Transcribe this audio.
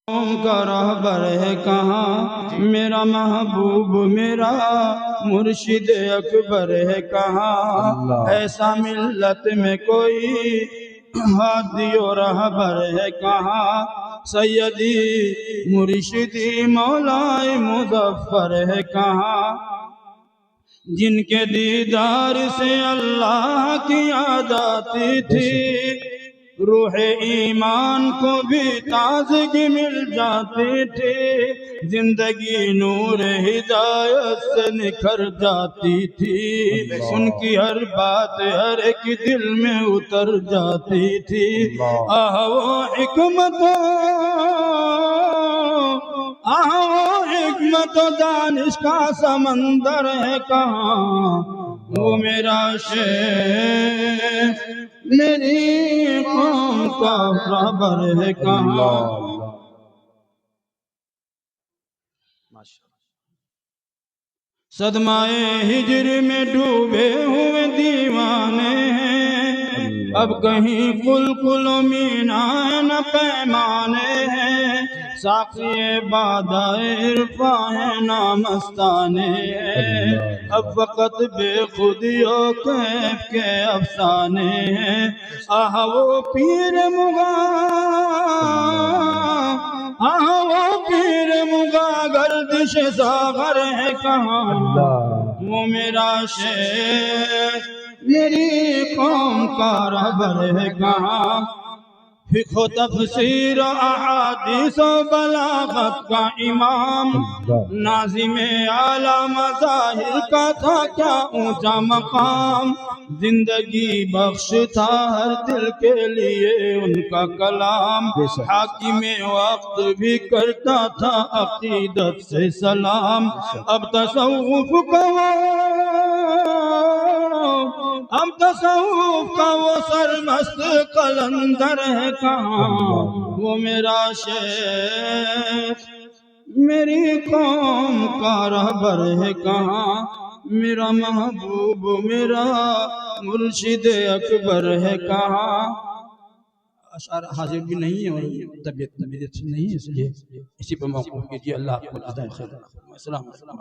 کا رہبر ہے کہاں، میرا محبوب میرا مرشد اکبر ہے کہاں، ایسا ملت میں کوئی ہادی و رہبر ہے کہاں، سیدی مرشدی مولا مظفر ہے کہاں، جن کے دیدار سے اللہ کی یاد آتی تھی، روح ایمان کو بھی تازگی مل جاتی تھی، زندگی نور ہدایت سے نکھر جاتی تھی، ان کی ہر بات ہر ایک دل میں اتر جاتی تھی، وہ حکمت و دانش کا سمندر ہے کہاں، وہ میرا شیخ میری قوم کا رہبر ہے کہاں۔ صدمہ ہجر میں ڈوبے ہوئے دیوانے ہیں، اب کہیں قلقل و میناء نہ پیمانے ہیں، ساقی بادائے عرفاں ہیں نامستانے ہیں، اب وقت بے خودی و کیف کے افسانے ہیں، وہ پیر مغاں گردش ساغر ہے کہاں، وہ میرا شیخ میری قوم کا رہبر ہے کہاں، فقہ و تفسیر و احادیث و بلاغت کا امام، ناظم اعلیٰ مظاہر کا تھا کیا اونچا مقام، زندگی بخش تھا ہر دل کے لیے ان کا کلام، حاکم وقت بھی کرتا تھا عقیدت سے سلام، اب تصوف کا وہ سرمست قلندر ہے کہاں، وہ میرا شیخ میری قوم کا رہبر ہے کہاں، میرا محبوب میرا مرشد اکبر ہے کہاں۔ اشعار حاضر بھی نہیں ہے اور طبیعت اچھی نہیں ہے، اس لیے اسی پر موقف کیجیے۔ اللہ آپ کو جزائے خیر۔ السلام علیکم۔